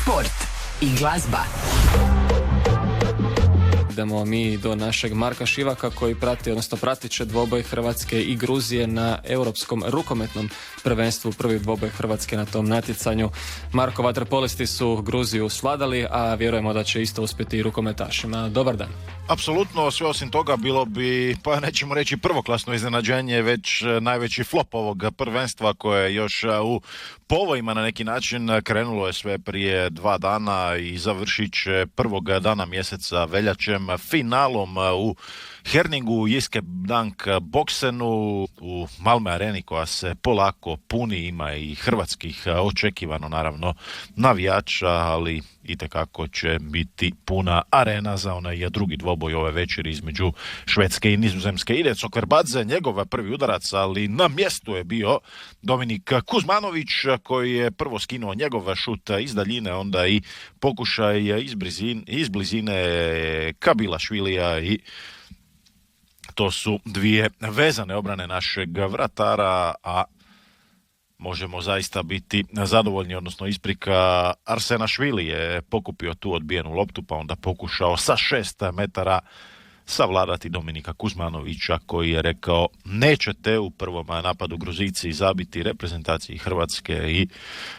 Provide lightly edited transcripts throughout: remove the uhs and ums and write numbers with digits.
Sport i glazba. Idemo mi do našeg Marka Šivaka koji pratit će dvoboj Hrvatske i Gruzije na Europskom rukometnom prvenstvu. Prvi dvoboj Hrvatske na tom natjecanju. Marko, vaterpolisti su Gruziju svladali, a vjerujemo da će isto uspjeti i rukometašima. Dobar dan. Apsolutno, sve osim toga bilo bi, pa nećemo reći prvoklasno iznenađenje, već najveći flop ovog prvenstva koje još u povojima na neki način krenulo je sve prije 2 dana i završit će prvog dana mjeseca veljačem finalom u Herningu, Jyske Bank Boksenu u Malmö areni koja se polako puni, ima i hrvatskih očekivano naravno navijača, ali itekako će biti puna arena za onaj drugi dvoboj ove večeri između Švedske i Nizozemske. Ide Cokverbadze, njegov prvi udarac, ali na mjestu je bio Dominik Kuzmanović koji je prvo skinuo njegov šut iz daljine, onda i pokušaj iz blizine Kabilašvilija i to su dvije vezane obrane našeg vratara, a možemo zaista biti zadovoljni, odnosno isprika Arsena Švili je pokupio tu odbijenu loptu, pa onda pokušao sa 6 metara savladati Dominika Kuzmanovića koji je rekao nećete u prvom napadu Gruzijci zabiti reprezentaciji Hrvatske i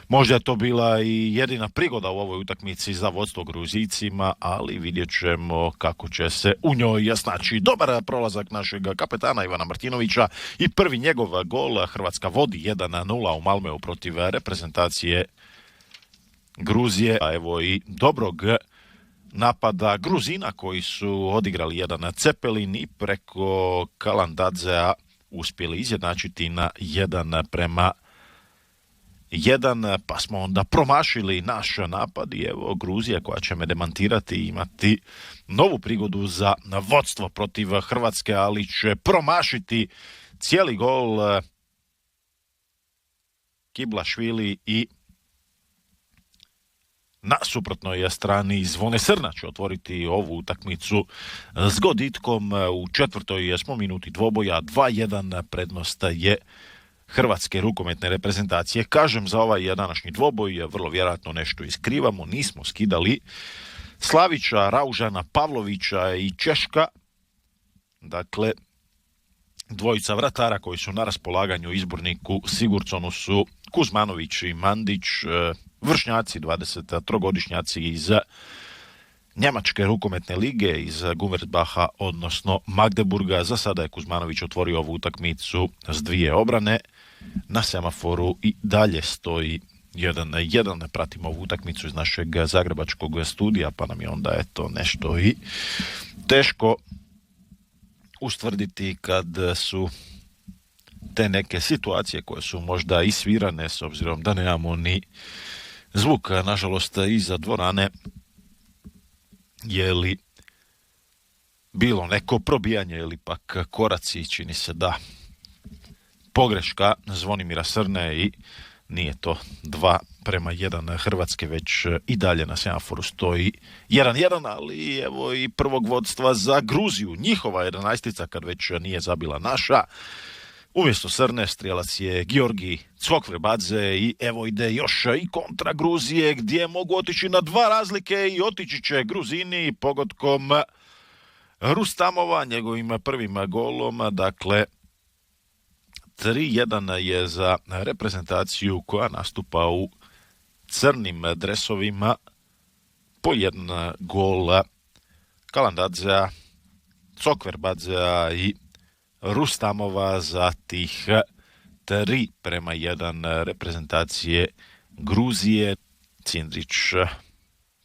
možda je to bila i jedina prigoda u ovoj utakmici za vodstvo Gruzijcima, ali vidjet ćemo kako će se u njoj snaći. Dobar prolazak našeg kapetana Ivana Martinovića i prvi njegov gol. Hrvatska vodi 1-0 u Malmeu protiv reprezentacije Gruzije, a evo i dobrog napada Gruzina koji su odigrali jedan cepelin i preko Kalandadzea uspjeli izjednačiti na 1:1, pa smo onda promašili naš napad i evo Gruzija koja će me demantirati imati novu prigodu za vodstvo protiv Hrvatske, ali će promašiti cijeli gol Kiblašvili i na suprotnoj strani Zvone Srna će otvoriti ovu utakmicu s goditkom u 4. minuti dvoboja. 2:1 prednost je hrvatske rukometne reprezentacije. Kažem, za ovaj današnji dvoboj vrlo vjerojatno nešto iskrivamo. Nismo skidali Slavića, Raužana, Pavlovića i Češka. Dakle, dvojica vratara koji su na raspolaganju izborniku Sigurdsonu su Kuzmanović i Mandić, vršnjaci, 23-godišnjaci iz Njemačke rukometne lige, iz Gummersbacha, odnosno Magdeburga. Za sada je Kuzmanović otvorio ovu utakmicu s 2 obrane. Na semaforu i dalje stoji 1:1. Pratimo ovu utakmicu iz našeg zagrebačkog studija, pa nam je onda eto nešto i teško ustvrditi kad su te neke situacije koje su možda isvirane s obzirom da nemamo ni zvuk, nažalost, iza dvorane. Je li bilo neko probijanje ili pak koraci? Čini se da pogreška Zvonimira Srne i nije to 2:1 Hrvatske, već i dalje na semaforu stoji 1:1, ali evo i prvog vodstva za Gruziju. Njihova 11-ica kad već nije zabila naša. Umjesto Srne strijelac je Georgi Cokverbadze i evo ide još i kontra Gruzije gdje mogu otići na 2 razlike i otići će Gruzini pogodkom Rustamova, njegovim prvim golom. Dakle, 3:1 je za reprezentaciju koja nastupa u crnim dresovima. Po 1 gol Kalandadzea, Cokverbadzea i Rustamova za tih 3:1 reprezentacije Gruzije. Cindrić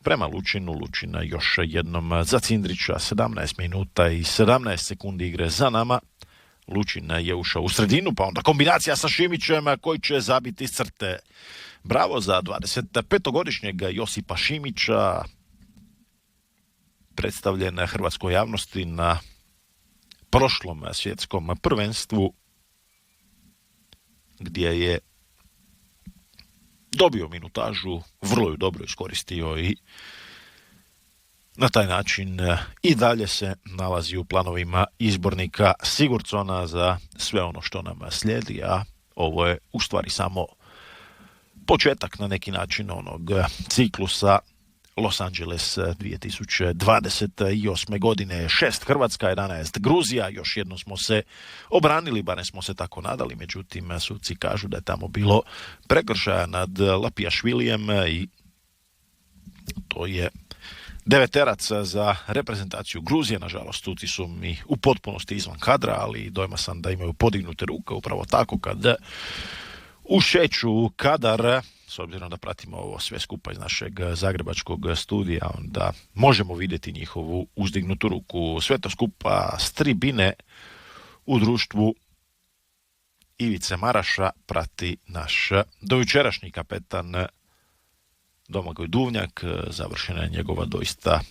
prema Lučinu, Lučina još jednom za Cindrića. 17 minuta i 17 sekundi igre za nama. Lučin je ušao u sredinu, pa onda kombinacija sa Šimićem koji će zabiti iz crte. Bravo za 25-godišnjeg Josipa Šimića, predstavljen hrvatskoj javnosti na prošlom svjetskom prvenstvu gdje je dobio minutažu, vrlo ju dobro iskoristio i na taj način i dalje se nalazi u planovima izbornika Sigurdsona za sve ono što nam slijedi, a ovo je u stvari samo početak na neki način onog ciklusa Los Angeles 2028. godine. 6 Hrvatska, 11 Gruzija. Još jednom smo se obranili, barem smo se tako nadali, međutim suci kažu da je tamo bilo prekršaja nad Lapijašvilijem i to je deveterac za reprezentaciju Gruzije. Nažalost, suci su mi u potpunosti izvan kadra, ali dojma sam da imaju podignute ruke upravo tako kad ušeću kadar. S obzirom da pratimo ovo sve skupa iz našeg zagrebačkog studija, onda možemo vidjeti njihovu uzdignutu ruku. Sve to skupa s tribine u društvu Ivice Maraša prati naš dojučerašnji kapetan Domagoj Duvnjak. Završena je njegova doista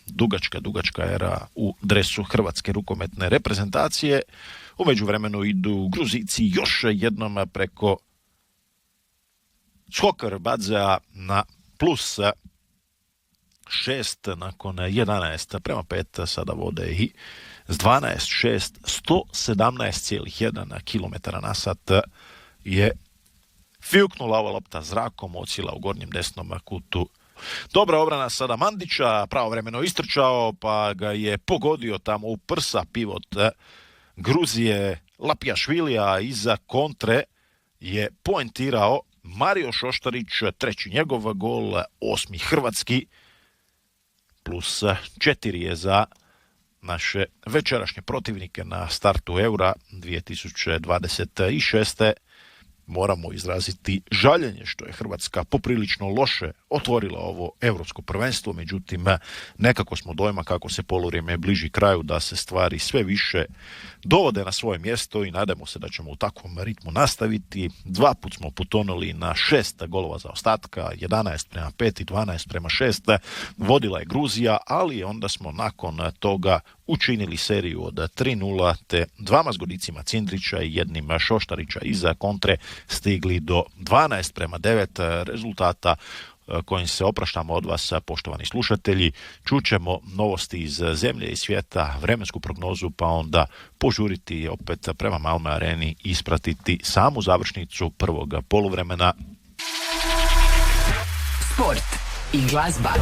dugačka era u dresu hrvatske rukometne reprezentacije. U međuvremenu idu Gruzici još jednom preko Skokar Badzea na plus 6 nakon 11:5 sada vode i s 12:6 117,1 km na sat je fjuknula ova lopta zrakom, ocila u gornjem desnom kutu. Dobra obrana sada Mandića, pravovremeno istrčao pa ga je pogodio tamo u prsa pivot Gruzije Lapijašvilija. Iza kontre je poentirao Mario Šoštarić, treći njegov gol, 8. hrvatski, plus 4 je za naše večerašnje protivnike na startu Eura 2026. Moramo izraziti žaljenje što je Hrvatska poprilično loše otvorila ovo europsko prvenstvo, međutim nekako smo dojma kako se poluvrijeme bliži kraju da se stvari sve više dovode na svoje mjesto i nadamo se da ćemo u takvom ritmu nastaviti. 2 put smo potonuli na 6 golova za ostatka, 11:5 i 12:6. Vodila je Gruzija, ali onda smo nakon toga učinili seriju od 3:0 te 2 zgodicima Cindrića i 1 Šoštarića iza kontre stigli do 12:9 rezultata kojim se opraštamo od vas, poštovani slušatelji. Čućemo novosti iz zemlje i svijeta, vremensku prognozu, pa onda požuriti opet prema Malmö Areni i ispratiti samu završnicu prvog poluvremena. Sport i glazba.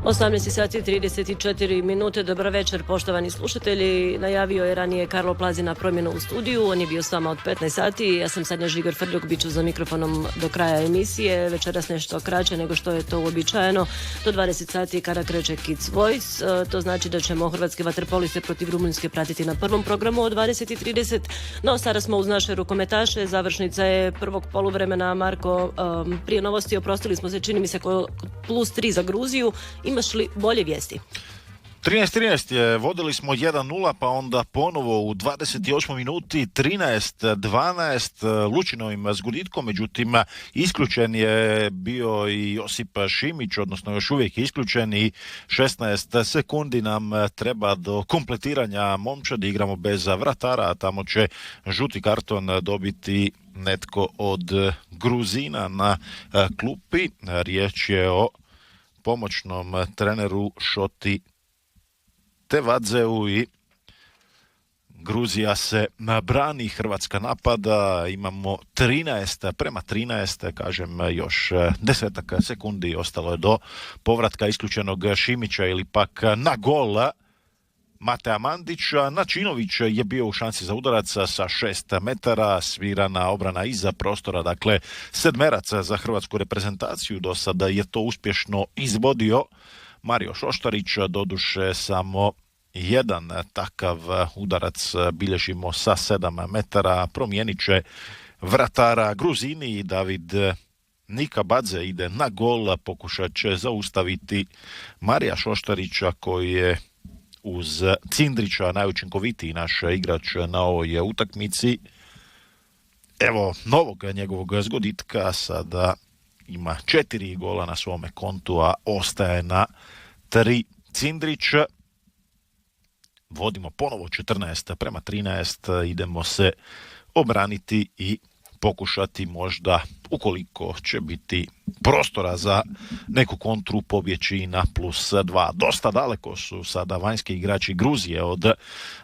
18:34. Dobar večer, poštovani slušatelji. Najavio je ranije Karlo Plazina promjenu u studiju. On je bio s vama od 15 sati. Ja sam Sanja Žigor Frljog, bit ću za mikrofonom do kraja emisije. Večeras nešto kraće nego što je to uobičajeno. Do 20 sati kada kreće Kids Voice. To znači da ćemo hrvatske vaterpoliste protiv Rumunjske pratiti na prvom programu od 20:30. No, sada smo uz naše rukometaše. Završnica je prvog poluvremena. Marko, prije novosti oprostili smo se, čini mi se, plus 3 za Gruziju. Imaš li bolje vijesti? 13:13 je, vodili smo 1:0, pa onda ponovo u 28. minuti 13:12 Lučinovim zgoditkom, međutim isključen je bio i Josip Šimić, odnosno još uvijek je isključen i 16 sekundi nam treba do kompletiranja momčadi. Igramo bez vratara, a tamo će žuti karton dobiti netko od Gruzina na klupi. Riječ je o pomoćnom treneru Šoti Tevadzeu i Gruzija se brani, Hrvatska napada. Imamo 13:13, kažem još 10 sekundi ostalo je do povratka isključenog Šimića ili pak na gol Matea Mandića. Načinović je bio u šansi za udarac sa 6 metara, svirana obrana iza prostora, dakle sedmerac za hrvatsku reprezentaciju. Do sada je to uspješno izvodio Mario Šoštarić, doduše samo jedan takav udarac bilježimo sa 7 metara. Promijenit će vratara Gruzini i David Nikabadze ide na gol, pokušat će zaustaviti Marija Šoštarića koji je uz Cindrića najučinkovitiji naš igrač na ovoj utakmici. Evo novog njegovog zgoditka, sada ima 4 gola na svome kontu, a ostaje na 3 Cindrić. Vodimo ponovo 14:13, idemo se obraniti i pokušati možda, ukoliko će biti prostora za neku kontru, pobjeći na +2. Dosta daleko su sada vanjski igrači Gruzije od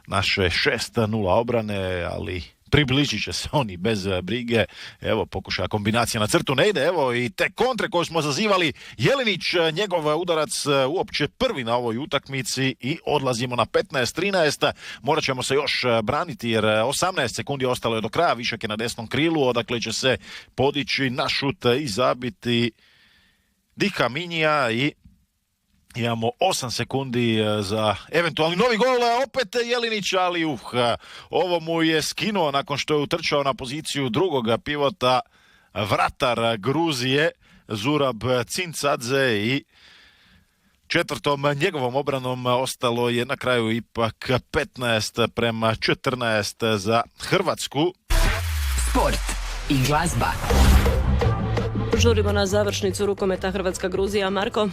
naše 6:0 obrane, ali približit će se oni bez brige. Evo, pokušaja kombinacija na crtu ne ide. Evo i te kontre koje smo zazivali. Jelinić, njegov udarac uopće prvi na ovoj utakmici i odlazimo na 15-13. Morat ćemo se još braniti jer 18 sekundi ostalo je do kraja. Višak je na desnom krilu, odakle će se podići na šut i zabiti Dika Minija i imamo 8 sekundi za eventualni novi gol, opet Jelinić, ali ovo mu je skinuo nakon što je utrčao na poziciju drugoga pivota vratar Gruzije, Zurab Cincadze i četvrtom njegovom obranom ostalo je na kraju ipak 15-14 za Hrvatsku. Sport i glazba. Žurimo na završnicu rukometa Hrvatska-Gruzija. Marko?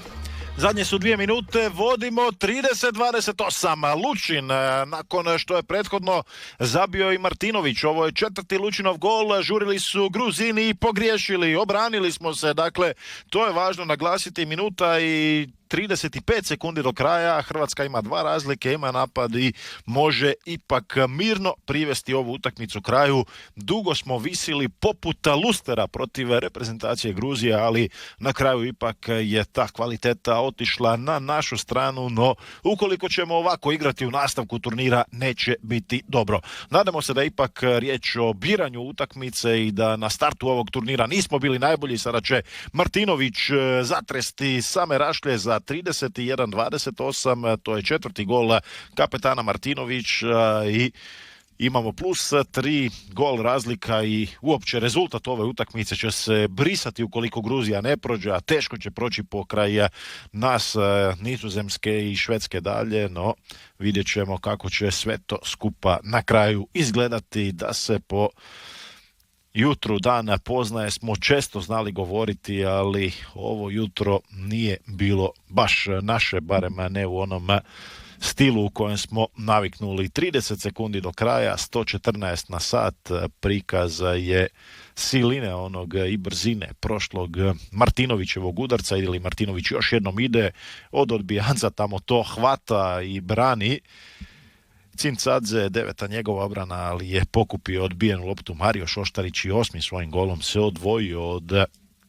Zadnje su 2 minute, vodimo 30-28. Lučin, nakon što je prethodno zabio i Martinović, ovo je 4. Lučinov gol, žurili su Gruzini i pogriješili, obranili smo se, dakle, to je važno naglasiti, minuta i 35 sekundi do kraja, Hrvatska ima 2 razlike, ima napad i može ipak mirno privesti ovu utakmicu kraju. Dugo smo visili poput lustera protiv reprezentacije Gruzije, ali na kraju ipak je ta kvaliteta otišla na našu stranu, no ukoliko ćemo ovako igrati u nastavku turnira neće biti dobro. Nadamo se da je ipak riječ o biranju utakmice i da na startu ovog turnira nismo bili najbolji. Sada će Martinović zatresti same rašlje za 31-28, to je 4. gol kapetana Martinovića i imamo +3 gol razlika i uopće rezultat ove utakmice će se brisati ukoliko Gruzija ne prođe, a teško će proći pokraj nas, Nizozemske i Švedske dalje, no vidjet ćemo kako će sve to skupa na kraju izgledati. Da se po jutru dana poznaje smo često znali govoriti, ali ovo jutro nije bilo baš naše, barem ne u onom stilu u kojem smo naviknuli. 30 sekundi do kraja, 114 na sat, prikaz je siline onog i brzine prošlog Martinovićevog udarca, ili Martinović još jednom ide od odbijanca, tamo to hvata i brani. Cincadze, 9. njegova obrana, ali je pokupio odbijenu loptu Mario Šoštarić i 8. svojim golom se odvojio od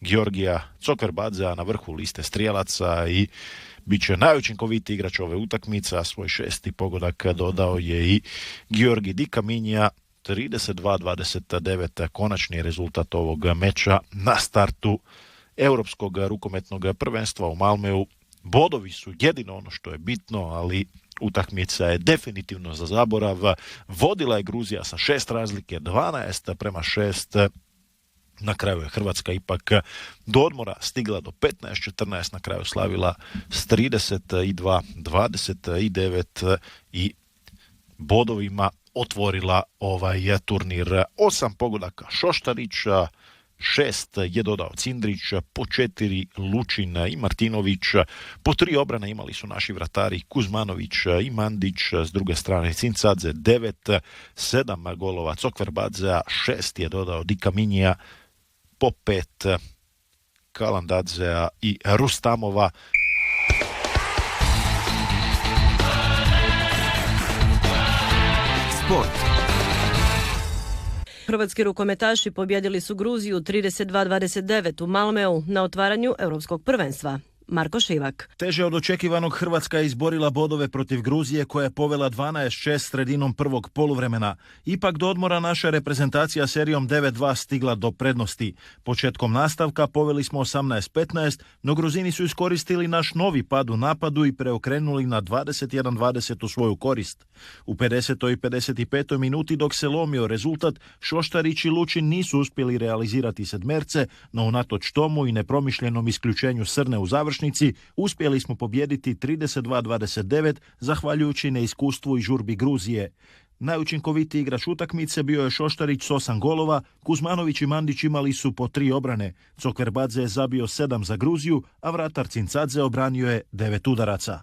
Georgija Cokverbadzea na vrhu liste strijelaca i bit će najučinkovitiji igrač ove utakmice, a svoj 6. pogodak dodao je i Georgi Dika Minija. 32-29 konačni rezultat ovog meča na startu Europskog rukometnog prvenstva u Malmeu. Bodovi su jedino ono što je bitno, ali utakmica je definitivno za zaborav. Vodila je Gruzija sa 6 razlike, 12-6. Na kraju je Hrvatska ipak do odmora stigla do 15-14, na kraju slavila s 32-29 i bodovima otvorila ovaj turnir. 8 pogodaka Šoštarića, 6 je dodao Cindrić, po 4 Lučin i Martinović, po 3 obrane imali su naši vratari Kuzmanović i Mandić, s druge strane Cincadze 9, 7 golova Cokverbadzea, 6 je dodao Dika Minija, po 5 Kalandadzea i Rustamova. Sport. Hrvatski rukometaši pobjedili su Gruziju 32-29 u Malmeu na otvaranju Europskog prvenstva. Marko Šivak. Teže od očekivanog Hrvatska je izborila bodove protiv Gruzije koja je povela 12-6 sredinom prvog poluvremena. Ipak do odmora naša reprezentacija serijom 9-2 stigla do prednosti. Početkom nastavka poveli smo 18-15, no Gruzini su iskoristili naš novi pad u napadu i preokrenuli na 21-20 u svoju korist. U 50. i 55. minuti dok se lomio rezultat, Šoštarić i Lučin nisu uspjeli realizirati sedmerce, no unatoč tomu i nepromišljenom isključenju Srne u završnici uspjeli smo pobijediti 32-29 zahvaljujući neiskustvu i žurbi Gruzije. Najučinkovitiji igrač utakmice bio je Šoštarić s 8 golova, Kuzmanović i Mandić imali su po 3 obrane. Cokverbadze je zabio 7 za Gruziju, a vratar Cincadze obranio je 9 udaraca.